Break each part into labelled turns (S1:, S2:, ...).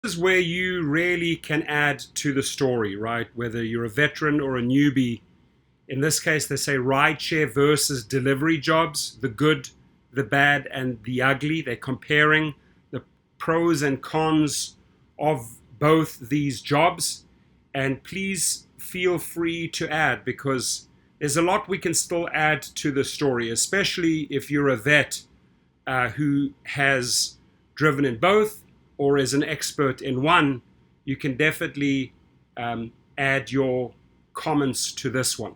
S1: is where you really can add to the story, right? Whether you're a veteran or a newbie. In this case, they say rideshare versus delivery jobs, the good, the bad, and the ugly. They're comparing the pros and cons of both these jobs. And please feel free to add, because there's a lot we can still add to the story, especially if you're a vet who has driven in both or is an expert in one. You can definitely add your comments to this one.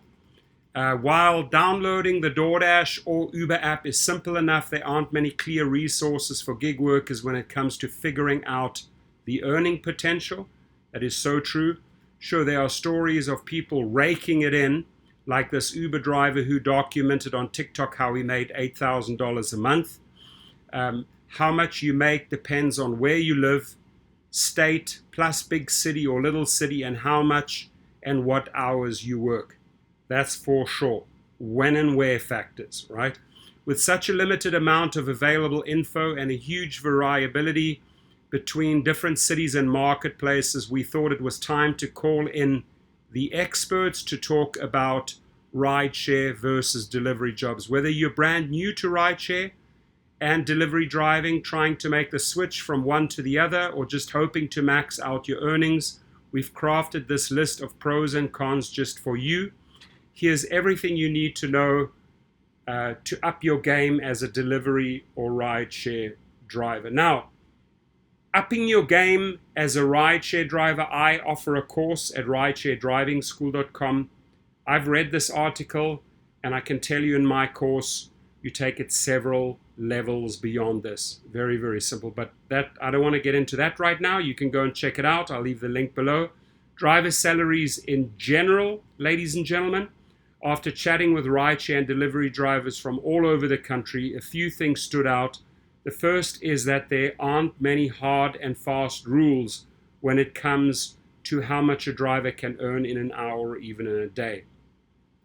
S1: While downloading the DoorDash or Uber app is simple enough, there aren't many clear resources for gig workers when it comes to figuring out the earning potential. That is so true. Sure, there are stories of people raking it in, like this Uber driver who documented on TikTok how he made $8,000 a month. How much you make depends on where you live, state, plus big city or little city, and how much and what hours you work. That's for sure. When and where factors, right? With such a limited amount of available info and a huge variability between different cities and marketplaces, we thought it was time to call in the experts to talk about rideshare versus delivery jobs. Whether you're brand new to rideshare and delivery driving, trying to make the switch from one to the other, or just hoping to max out your earnings, we've crafted this list of pros and cons just for you. Here's everything you need to know to up your game as a delivery or rideshare driver. Now, upping your game as a rideshare driver, I offer a course at ridesharedrivingschool.com. I've read this article, and I can tell you in my course, you take it several levels beyond this. Very, very simple. But that I don't want to get into that right now. You can go and check it out. I'll leave the link below. Driver salaries in general, ladies and gentlemen. After chatting with rideshare and delivery drivers from all over the country, a few things stood out. The first is that there aren't many hard and fast rules when it comes to how much a driver can earn in an hour or even in a day.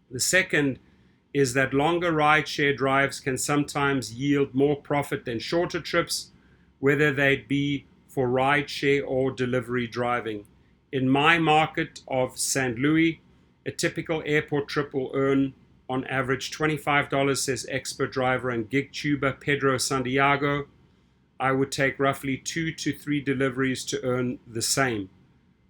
S1: The second is that longer rideshare drives can sometimes yield more profit than shorter trips, whether they'd be for rideshare or delivery driving. In my market of St. Louis, a typical airport trip will earn on average $25, says expert driver and gig tuber Pedro Santiago. I would take roughly 2 to 3 deliveries to earn the same.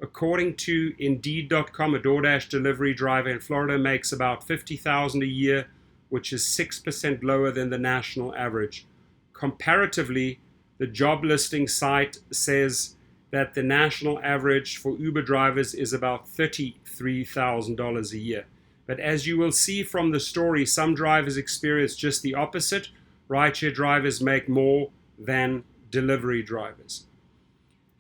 S1: According to Indeed.com, a DoorDash delivery driver in Florida makes about $50,000 a year, which is 6% lower than the national average. Comparatively, the job listing site says that the national average for Uber drivers is about $33,000 a year. But as you will see from the story, some drivers experience just the opposite. Rideshare drivers make more than delivery drivers.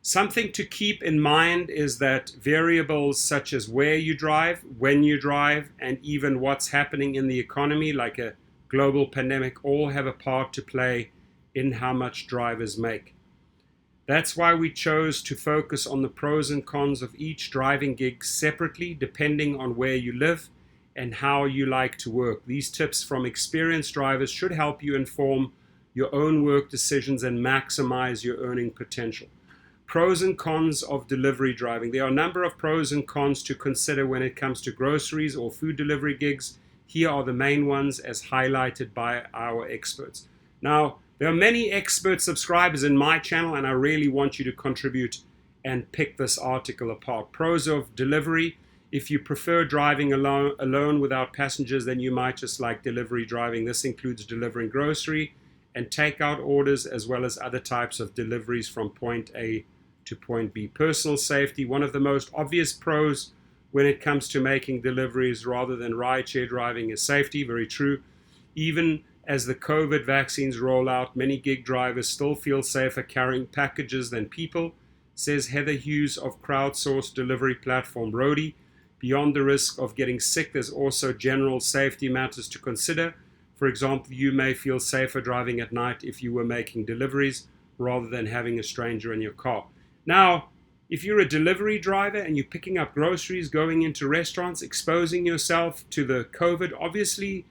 S1: Something to keep in mind is that variables such as where you drive, when you drive, and even what's happening in the economy, like a global pandemic, all have a part to play in how much drivers make. That's why we chose to focus on the pros and cons of each driving gig separately, depending on where you live and how you like to work. These tips from experienced drivers should help you inform your own work decisions and maximize your earning potential. Pros and cons of delivery driving. There are a number of pros and cons to consider when it comes to groceries or food delivery gigs. Here are the main ones as highlighted by our experts. Now, there are many expert subscribers in my channel, and I really want you to contribute and pick this article apart. Pros of delivery. If you prefer driving alone without passengers, then you might just like delivery driving. This includes delivering grocery and takeout orders, as well as other types of deliveries from point A to point B. Personal safety. One of the most obvious pros when it comes to making deliveries rather than rideshare driving is safety. Very true. Even as the COVID vaccines roll out, many gig drivers still feel safer carrying packages than people, says Heather Hughes of crowdsourced delivery platform Roadie. Beyond the risk of getting sick, there's also general safety matters to consider. For example, you may feel safer driving at night if you were making deliveries rather than having a stranger in your car. Now, if you're a delivery driver and you're picking up groceries, going into restaurants, exposing yourself to the COVID, obviously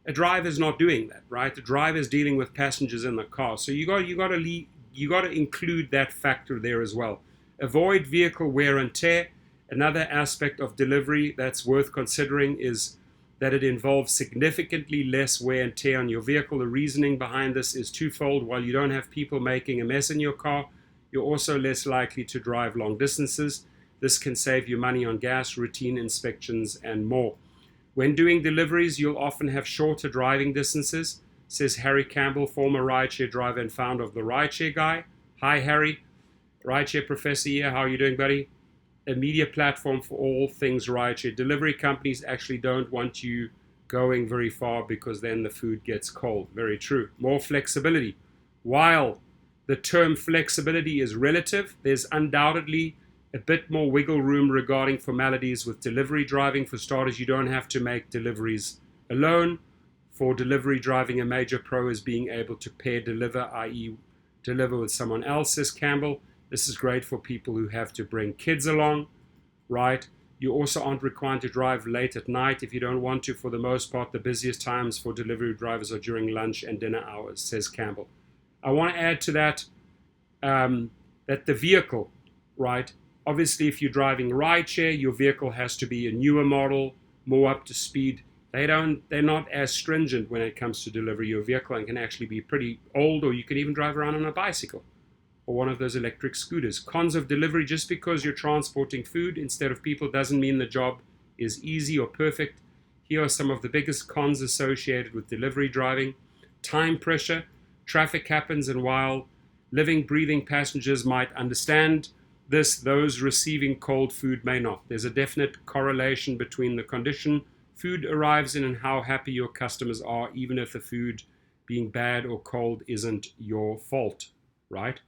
S1: a driver's not doing that, right? The driver's dealing with passengers in the car. So you got to include that factor there as well. Avoid vehicle wear and tear. Another aspect of delivery that's worth considering is that it involves significantly less wear and tear on your vehicle. The reasoning behind this is twofold. While you don't have people making a mess in your car, you're also less likely to drive long distances. This can save you money on gas, routine inspections, and more. When doing deliveries, you'll often have shorter driving distances, says Harry Campbell, former rideshare driver and founder of the Rideshare Guy. Hi, Harry. Rideshare Professor here. How are you doing, buddy? A media platform for all things rideshare. Delivery companies actually don't want you going very far because then the food gets cold. Very true. More flexibility. While the term flexibility is relative, there's undoubtedly a bit more wiggle room regarding formalities with delivery driving. For starters, you don't have to make deliveries alone. For delivery driving, a major pro is being able to pair deliver, i.e. deliver with someone else, says Campbell. This is great for people who have to bring kids along, right? You also aren't required to drive late at night if you don't want to. For the most part, the busiest times for delivery drivers are during lunch and dinner hours, says Campbell. I want to add to that that the vehicle, right? Obviously, if you're driving rideshare, your vehicle has to be a newer model, more up to speed. They're not as stringent when it comes to delivery. Your vehicle can actually be pretty old, or you can even drive around on a bicycle or one of those electric scooters. Cons of delivery: just because you're transporting food instead of people doesn't mean the job is easy or perfect. Here are some of the biggest cons associated with delivery driving. Time pressure. Traffic happens, and while living, breathing passengers might understand this, those receiving cold food may not. There's a definite correlation between the condition food arrives in and how happy your customers are, even if the food being bad or cold isn't your fault, right?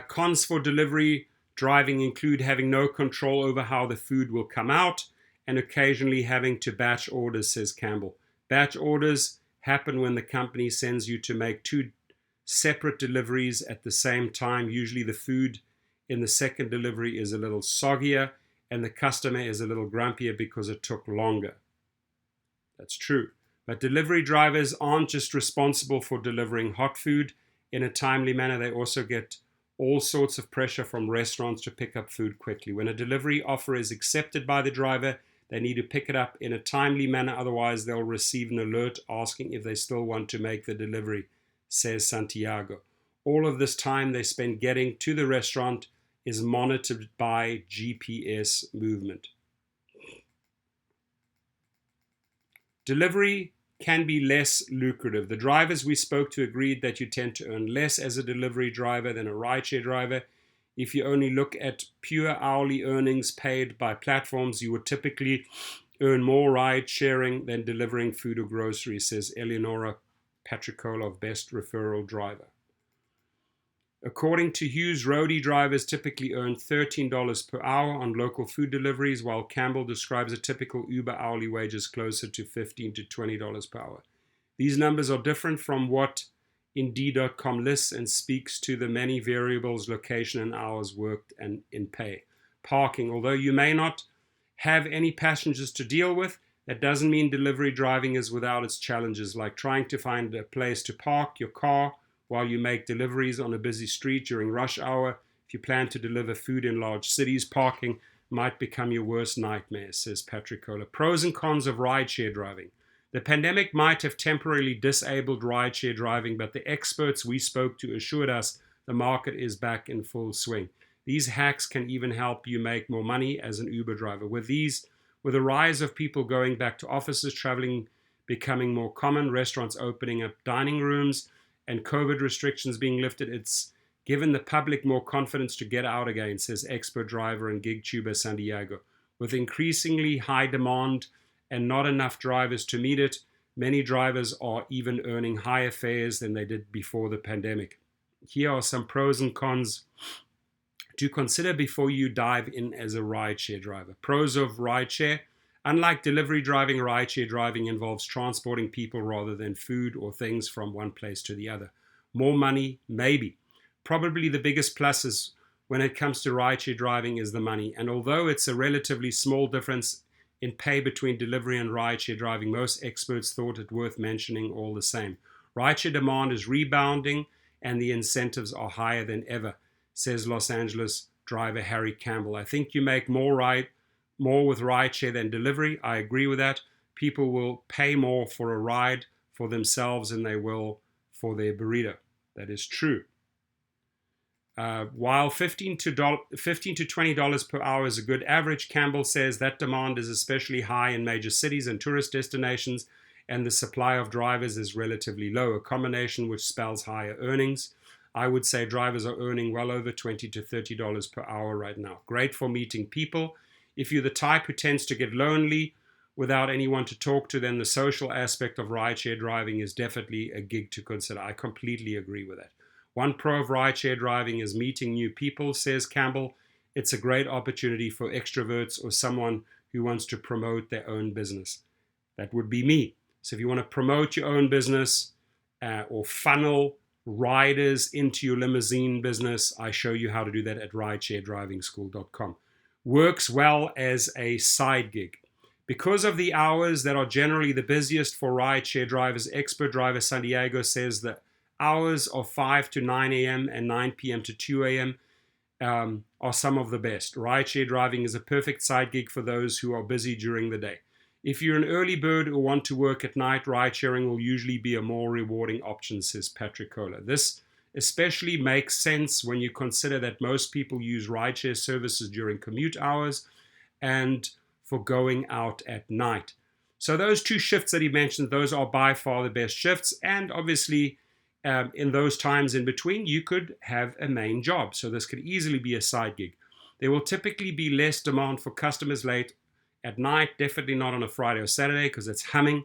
S1: Cons for delivery driving include having no control over how the food will come out and occasionally having to batch orders, says Campbell. Batch orders happen when the company sends you to make two separate deliveries at the same time. Usually the food in the second delivery is a little soggier and the customer is a little grumpier because it took longer. That's true. But delivery drivers aren't just responsible for delivering hot food in a timely manner. They also get all sorts of pressure from restaurants to pick up food quickly. When a delivery offer is accepted by the driver, they need to pick it up in a timely manner. Otherwise, they'll receive an alert asking if they still want to make the delivery, says Santiago. All of this time they spend getting to the restaurant is monitored by GPS movement. Delivery can be less lucrative. The drivers we spoke to agreed that you tend to earn less as a delivery driver than a rideshare driver. If you only look at pure hourly earnings paid by platforms, you would typically earn more ride sharing than delivering food or groceries, says Eleonora Patricola of Best Referral Driver. According to Hughes, roadie drivers typically earn $13 per hour on local food deliveries, while Campbell describes a typical Uber hourly wage as closer to $15 to $20 per hour. These numbers are different from what Indeed.com lists and speaks to the many variables: location and hours worked and in pay. Parking. Although you may not have any passengers to deal with, that doesn't mean delivery driving is without its challenges, like trying to find a place to park your car while you make deliveries on a busy street during rush hour. If you plan to deliver food in large cities, parking might become your worst nightmare, says Patricola. Pros and cons of rideshare driving. The pandemic might have temporarily disabled rideshare driving, but the experts we spoke to assured us the market is back in full swing. These hacks can even help you make more money as an Uber driver. With the rise of people going back to offices, traveling becoming more common, restaurants opening up dining rooms, and COVID restrictions being lifted, it's given the public more confidence to get out again, says expert driver and gig tuber Santiago. With increasingly high demand and not enough drivers to meet it, many drivers are even earning higher fares than they did before the pandemic. Here are some pros and cons to consider before you dive in as a rideshare driver. Pros of rideshare. Unlike delivery driving, rideshare driving involves transporting people rather than food or things from one place to the other. More money? Maybe. Probably the biggest plus when it comes to rideshare driving is the money. And although it's a relatively small difference in pay between delivery and rideshare driving, most experts thought it worth mentioning all the same. Rideshare demand is rebounding and the incentives are higher than ever, says Los Angeles driver Harry Campbell. I think you make more with rideshare than delivery. I agree with that. People will pay more for a ride for themselves than they will for their burrito. That is true. While $15 to $20 per hour is a good average, Campbell says that demand is especially high in major cities and tourist destinations, and the supply of drivers is relatively low, a combination which spells higher earnings. I would say drivers are earning well over $20 to $30 per hour right now. Great for meeting people. If you're the type who tends to get lonely without anyone to talk to, then the social aspect of rideshare driving is definitely a gig to consider. I completely agree with that. One pro of rideshare driving is meeting new people, says Campbell. It's a great opportunity for extroverts or someone who wants to promote their own business. That would be me. So if you want to promote your own business or funnel riders into your limousine business, I show you how to do that at ridesharedrivingschool.com. Works well as a side gig. Because of the hours that are generally the busiest for rideshare drivers, expert driver San Diego says that hours of 5 to 9 a.m. and 9 p.m. to 2 a.m. Are some of the best. Rideshare driving is a perfect side gig for those who are busy during the day. If you're an early bird or want to work at night, ride sharing will usually be a more rewarding option, says Patrick Kohler. This especially makes sense when you consider that most people use rideshare services during commute hours and for going out at night. So those two shifts that he mentioned, those are by far the best shifts. And obviously, in those times in between, you could have a main job. So this could easily be a side gig. There will typically be less demand for customers late at night, definitely not on a Friday or Saturday because it's humming,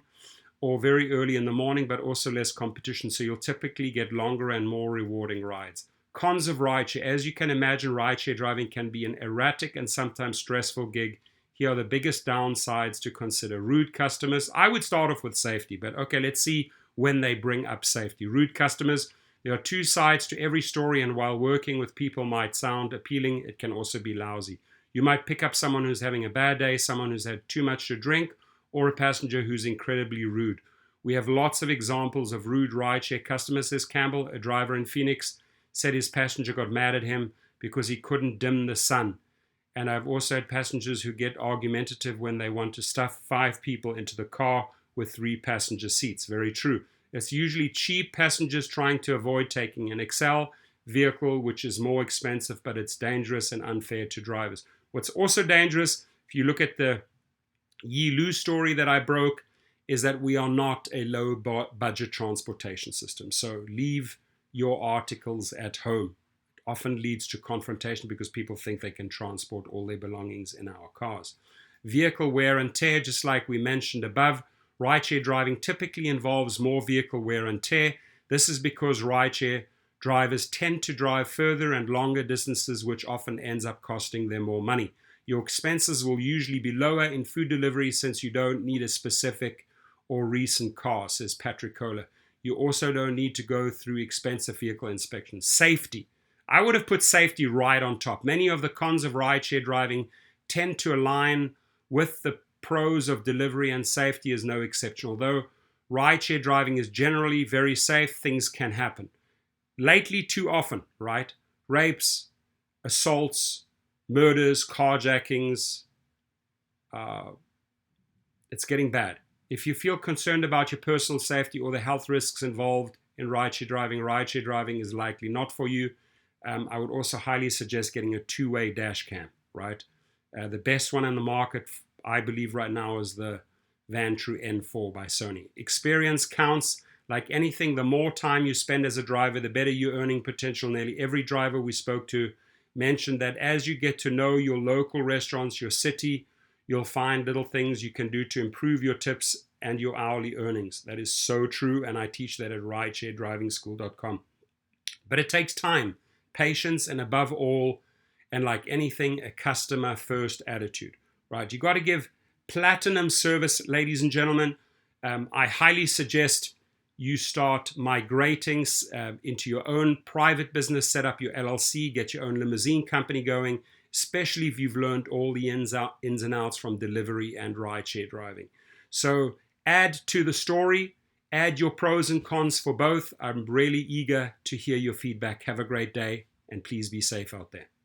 S1: or very early in the morning, but also less competition. So you'll typically get longer and more rewarding rides. Cons of rideshare. As you can imagine, rideshare driving can be an erratic and sometimes stressful gig. Here are the biggest downsides to consider. Rude customers. I would start off with safety, but okay, let's see when they bring up safety. Rude customers. There are two sides to every story, and while working with people might sound appealing, it can also be lousy. You might pick up someone who's having a bad day, someone who's had too much to drink, or a passenger who's incredibly rude. We have lots of examples of rude rideshare customers, says Campbell. A driver in Phoenix said his passenger got mad at him because he couldn't dim the sun. And I've also had passengers who get argumentative when they want to stuff 5 people into the car with 3 passenger seats. Very true. It's usually cheap passengers trying to avoid taking an Excel vehicle, which is more expensive, but it's dangerous and unfair to drivers. What's also dangerous, if you look at the Yi Lu story that I broke, is that we are not a low budget transportation system. So leave your articles at home. It often leads to confrontation because people think they can transport all their belongings in our cars. Vehicle wear and tear, just like we mentioned above, rideshare driving typically involves more vehicle wear and tear. This is because rideshare drivers tend to drive further and longer distances, which often ends up costing them more money. Your expenses will usually be lower in food delivery since you don't need a specific or recent car, says Patrick Kohler. You also don't need to go through expensive vehicle inspections. Safety. I would have put safety right on top. Many of the cons of rideshare driving tend to align with the pros of delivery, and safety is no exception. Although rideshare driving is generally very safe, things can happen. Lately, too often, right? Rapes, assaults, murders, carjackings. It's getting bad. If you feel concerned about your personal safety or the health risks involved in rideshare driving is likely not for you. I would also highly suggest getting a 2-way dash cam, right? The best one in the market, I believe right now, is the Vantrue N4 by Sony. Experience counts. Like anything, the more time you spend as a driver, the better your earning potential. Nearly every driver we spoke to mentioned that as you get to know your local restaurants, your city, you'll find little things you can do to improve your tips and your hourly earnings. That is so true, and I teach that at ridesharedrivingschool.com. But it takes time, patience, and above all, and like anything, a customer-first attitude, right? You got to give platinum service, ladies and gentlemen. I highly suggest you start migrating into your own private business, set up your LLC, get your own limousine company going, especially if you've learned all the ins and outs from delivery and rideshare driving. So add to the story, add your pros and cons for both. I'm really eager to hear your feedback. Have a great day. and please be safe out there.